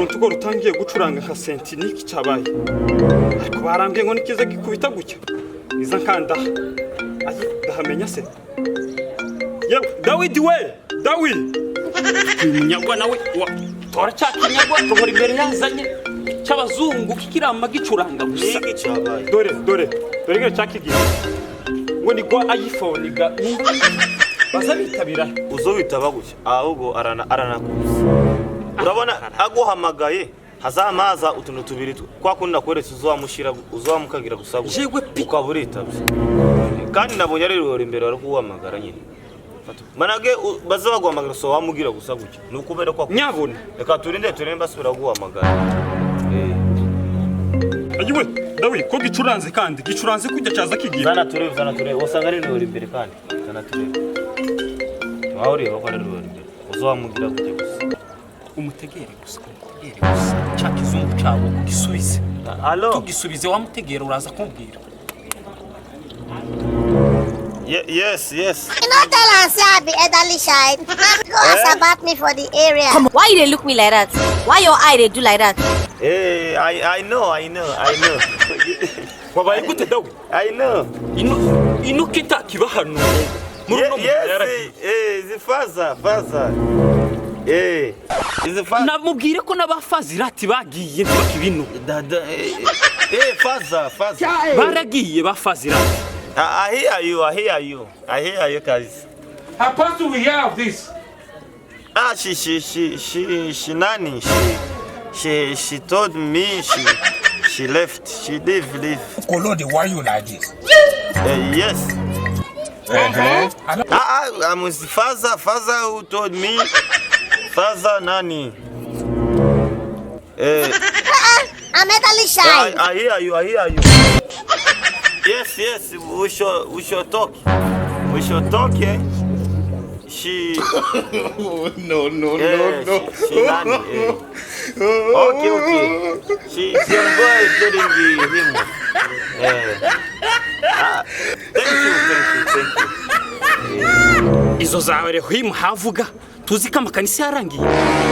uruntu ko rutangiye gucuranga nka sentiniki cyabaye ariko barambye ngo nikiza gikubita gutya iza nkanda ndahamenya se yewe Dawidi we Dawidi umunyagwa nawe tora cyakinyagwa tohora imbere yazanye cy'abazungu kikiramba gicuranga gusa dore ngire cyakigira ngo ni gwa iPhone ga bazabitabira uzobitaba gutya ahubwo aranakuza urabona aguhamagaye hazamaza utuntu tubiri kwa kundi nakweretse uzowamukagira gusabu ukaburitavye kandi nabonye rero imbere ari kuhamagara nyine manage baza baguhamagara so wamugira gusa gutya nukubera kwa nyabona reka turinde basubira guhamagara ayiwe Dawi ko gicuranze kandi gicuranze kujya cyaza kigiye zana turebe usanga ari rero imbere kandi zana turebe ahori bakora rero imbere uzowamugira gutya gusa umutegere gusa cyakizungu cyawo kugisubize allo tugisubize wamutegera uraza kumbwira Yes. You know, tell us, I be elderly shy. Go ask about me for the area. Come on. Why you they look me like that? Why your eye they do like that? Hey, I know. Wabaye gute Dawi? I know. Ino kita kiba hano. Yes, the father. Is the father. Namubwire ko n'abafazirati bagiye ntibakibino. Father. Baragiye bafazirati. I hear you, guys. How fast do we hear of this? She told me she left. She leave. Kolode, why you like this? Yes. I'm with father who told me. Father Nani. I'm elderly shy. I hear you. Yes, we should talk. Yeah. She. No. She Nani. Okay. She's your boy telling him. Thank you. Izo zawe him havuga tuzika amakanisi yarangiye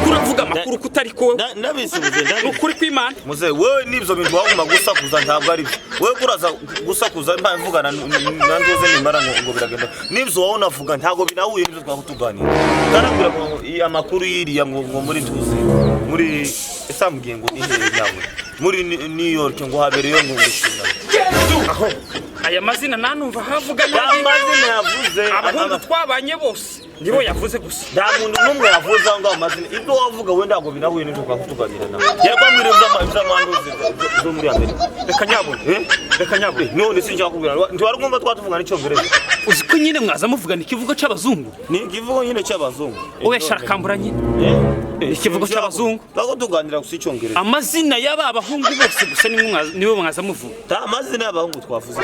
kuravuga makuru kutari ko nabisubize ukuri kw'Imana muze wewe nibyo bintu waguma gusakuza ntabwo ari wewe kuraza gusakuza mvugana nandoze nimara ngo biragenda nibyo wowe unavuga ntabwo binahuye nibyo twakutuganira karabwira ngo amakuru yiriya ngo muri tuzi muri esambwiye ngo ihere nyabo muri New York ngo habereyo ngo gushinga aho aya mazina nanumva havuga n'amazina yavuze abahungu twabanye bose nibo yavuze gusa nta muntu numwe yavuze ngo amazina ibyo wavuga wenda ngo binahuye n'ibyo twakutuganira nawe yarwamire z'amanduzi zo muri Amerika reka nyabo none sinjya kubwira ntwari ngomba twatuvugana icyongereza uzi ko nyine mwaza muvugana ikivugo cy'abazungu ni ikivugo nyine cy'abazungu owe sharakambura nyine ikivugo cy'abazungu bago tuganira gusa icyongereza amazina y'aba bahungu bose gusa niwe mwaza muvuga ta amazina y'abahungu twavuze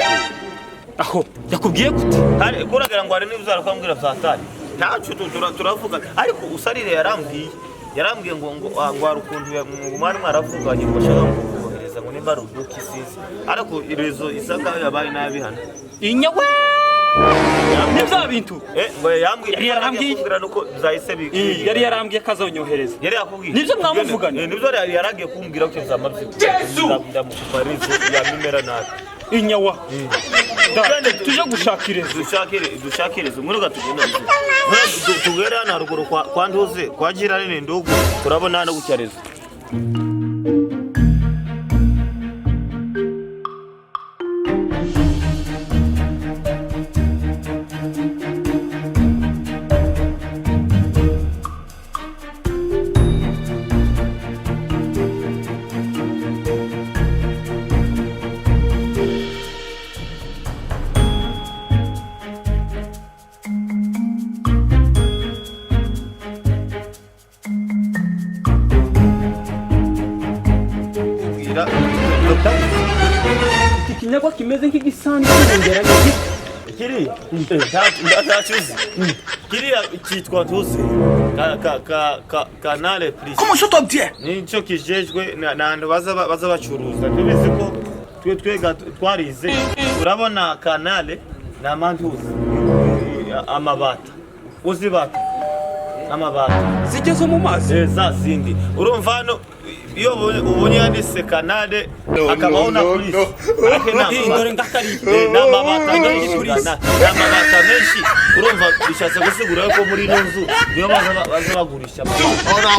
aho yakubwiye gute hari kuragira ngo ari n'ibizara kwambwira zatari ntacu turavuga ariko usarire yarambwiye ngo hari ukuntu mwari mwaravuganye ngo ashaka kubohereza ngo nimba ruduki sisi ariko irezo isaka yabaye nabi hano inyawe nibyo bintu ngo yambwiye kugira nuko zahise yari yarambwiye kazonyohereza yari yakubwiye nibyo mwamuvuganye nibyo yaragiye kumbwira ko zamabye ndamukuparizo yamimera nabi inyawa tuje gushakiriza muri gatugenda tugera hano haruguru kwa ntuze kwa jirani ndugu turabona hano gucyareza ikinyagwa kimeze nk'igisanzwe cyongera n'iki kiri ndacyuzi kiri cyitwa tuzi canale plus Comment je t'obtiens? nicyo kijejwe n'abantu baza bacuruza tubizi ko twega twarize urabona canale n'amantuzi amabata uzibata amabata zigeze mu mazi za zindi urumva hano iyo ubonye yanditse kanade akabaho na polisi dore ngakari n'amabata menshi urumva bishatse gusigura ko muri ino nzu niyo baza bagurisha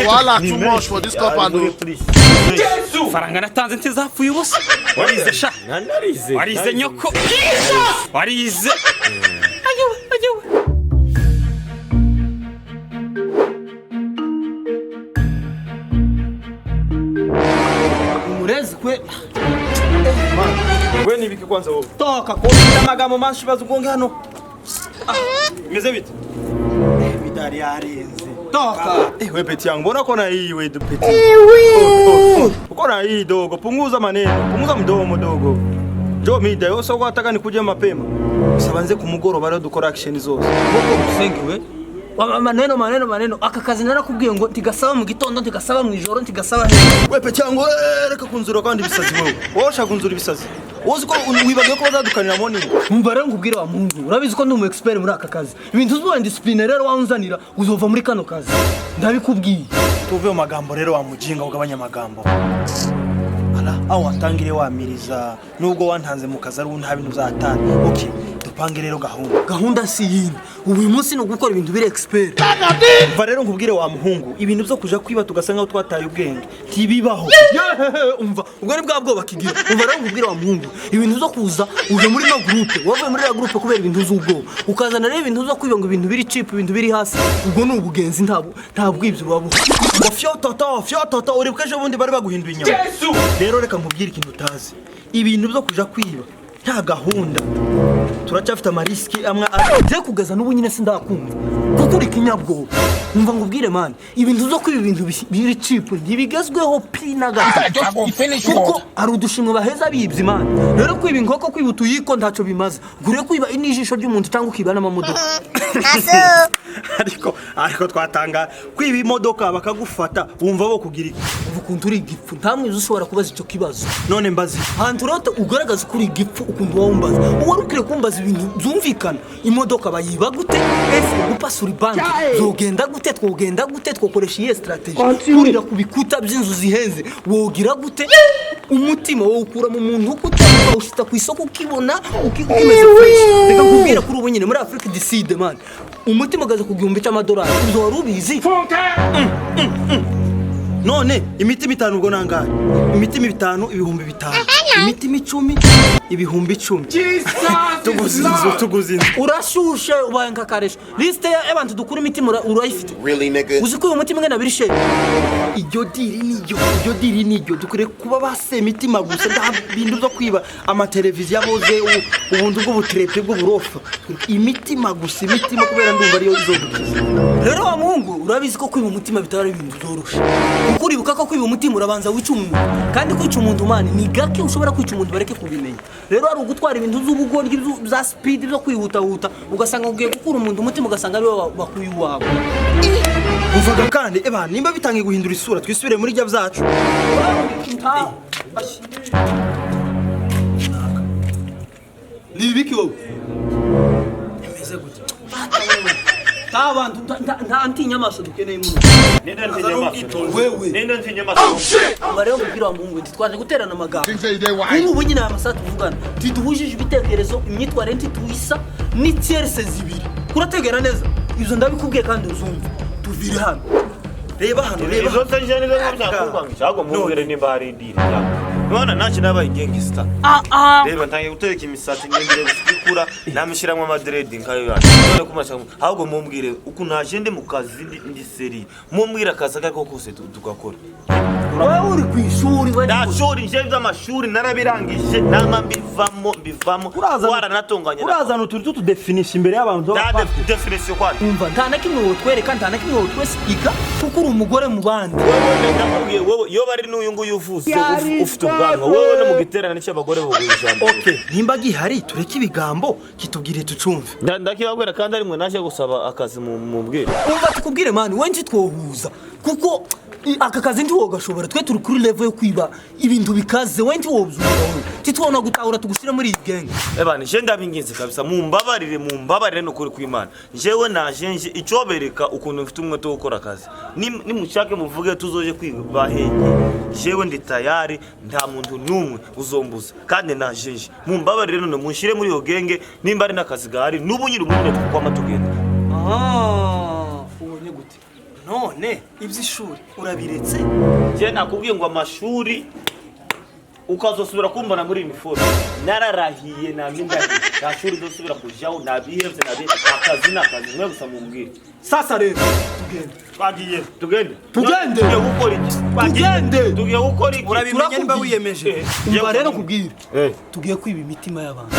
wala too much for this company. faranga natanze ntizapfuye ubusa warize sha warize nyoko warize ayo Murezi kwe we nibiki kwanza wowe toka ko amagambo manshi bazugonge hano meze bite bidari yarenze toka we peti yangu mbona kona hii we peti uko na hii dogo punguza maneno punguza mdogo jo mida yo soko ataka nikuje mapema sabanze kumugoroba rero dukora action zose boko musengiwe maneno aka kazi narakubwiye ngo tigasaba mu gitondo tigasaba mu ijoro tigasaba we peti yangu reka kunzura kandi bisazi wewe wosha kunzura bisazi wozi ko wibagiye ko bazadukanira morning umva rero ngubwire wa Mungu urabizi ko ndi umu expert muri aka kazi ibintu zuwa discipline rero wanzanira uzova muri kano kazi ndabikubwiye tuve mu magambo rero wa mujinga ugabanya amagambo aho watangire wamiriza nubwo wantanze mu kazi ari nta bintu uzatana okay dupange rero gahunda si yindi uyu munsi no gukora ibintu biri expert umva rero nkubwire wa muhungu ibintu byo kuja kwiba tugasanga aho twataye ubwenge tibibaho umva ubwo ni bwa bwoba kigira umva rero nkubwire wa muhungu ibintu zo kuza uje muri no groupe wavuye muri ya groupe kubera ibintu z'ubwo ukazana rero ibintu zo kwiba ngo ibintu biri cheap ibintu biri hasi ubwo ni ubugenzi ntabwo ibyo babo fyotota uri bweje bundi bari baguhinduye inyama rero reka nkubwire ikintu utazi ibintu byo kuja kwiba nta gahunda turacyafite amariski amwe aje kugaza n'ubu nyine sindakumva kuko uri kinyabwo umva ngubwire man ibintu zo kwiba ibintu biri cheap ntibigezweho pinaga kuko ari udushimwe baheza bibye man rero kwiba inkoko kwiba utuyiko ntacyo bimaze gure kwiba inijisho ry'umuntu cyangwa ukiba n'amamodoka ariko twatanga kwiba imodoka bakagufata wumva bo kugira ukuntu uri igipfu ntamwe ushobora kubaza icyo kibazo none mbazi hantu rero ugaragaza kuri igipfu ukuntu wumbaza uwo rukire kumbaza ibintu byumvikana imodoka bayiba gute ese gupasura banki zogenda gute twogenda gute twokoresha iyi strategy kurira kubikuta by'inzu zihenze wogira gute umutima wo ukura mu muntu gute ushita ku isoko ukibona ukimeze fresh reka kubwira kuri ubu nyine muri Africa decide man umutima gaza ku $1,000 cy'amadolari uzo warubizi none imitima 5 ubwo nangahe imitima 5 ibihumbi 5 imitima 10 ibihumbi 10 tuguzinzo urashushe ubaye nkakaresha liste y'abantu dukura imitima urayifite Really nigga uzi ko uyu mutima ngena birishe iryo diri niryo dukure kuba base imitima gusa nda bintu byo kwiba amateleviziyo aboze ubuntu bw'ubutrepe bw'uburofa imitima gusa imitima kubera ndumva ariyo izodukiza rero wa Mungu urabizi ko kwiba umutima bitari ibintu zoroshe kuko uribuka ko kwiba umutima urabanza wica umuntu kandi kwica umuntu mani ni gake ushobora kwica umuntu bareke kubimenya rero ari ugutwara ibintu z'ubugoryi za speed zo kwihuta ugasanga ugiye gukura umuntu umutima ugasanga ari we bakuye iwawe uvuga kandi nimba bitangiye guhindura isura twisubire muri rya byacu ni biki wowe emeze gute tabantu ntantinya amaso dukeneye mu nenda ntinya amaso bareo kugira Mungu twaje guterana amagambo ubu nyine amasatu tuvugana tiduhujije ibitekerezo imyitware ntituisa ni tierse zibiri kurategera neza izo ndabikubwiye kandi uzumva tuvire hano reba izo tajane zo nyakukwanga cyago mubwire nimba hari idiri none naci nabaye gangster reba ntangiye gutereka imisatsi ngengere zikura namishiramwe amadreading kayo yacu none kumasha ahubwo mumbwire uko naje ndi mu kazi ndi seri mumbwira akazi kako kose tugakora wewe uri kwishuri we ndashuri nje by'amashuri narabirangije nama mbivamo waranatonganya urazana utuntu tudefinisha imbere y'abantu definition kwa umva ntana kimwe wotwereka ntana kimwe wotwesika kuko uri umugore mu bandi wowe yo bari n'uyu nguyu uvuze ufite ubwanwa wowe no mu giterane cy'abagore bugujambo okay nimba gihari tureke ibigambo kitubwire tucumve ndakibabwira kandi ari mwe naje gusaba akazi mu mbwire umva tukubwire mani wenje twohuza kuko aka kazi ndi wogashobora twe turi kuri level yo kwiba ibintu bikaze wenti wobuzumva titubona gutahura tugushire muri iyi gang. Ebana je ndabinginze kabisa mumbabarire no kuri kw'Imana. Jewe najenje icobereka ukuntu mfite umwete wo gukora akazi. Nimushake muvuge tuzoje kwibahenge. Jewe ndi tayari nta muntu numwe uzombuza kandi najenje. Mumbabarire none munshire muri iyo genge nimba ari nakazi gahari n'ubunyiri umuntu twama tugenda. Ubonye gute? None ivy'ishuri urabiretse? Je nakubwiye ngo amashuri ukazosubira kumbona muri uniforme nararahiye naminda gashuri dosubira kujaho nabihevye akazi mwe gusa mumbwire Sasa rero tugende tugiye gukora iki urabimenye niba wiyemeje umva rero kubwira tugiye kwiba imitima y'abantu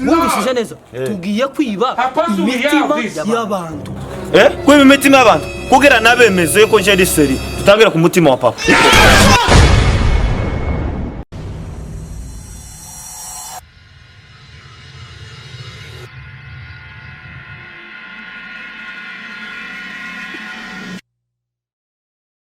wumvishije neza tugiye kwiba imitima y'abantu kwiba imitima y'abantu kugira nabemeze ko nje ari seri tutangira ku mutima wa papa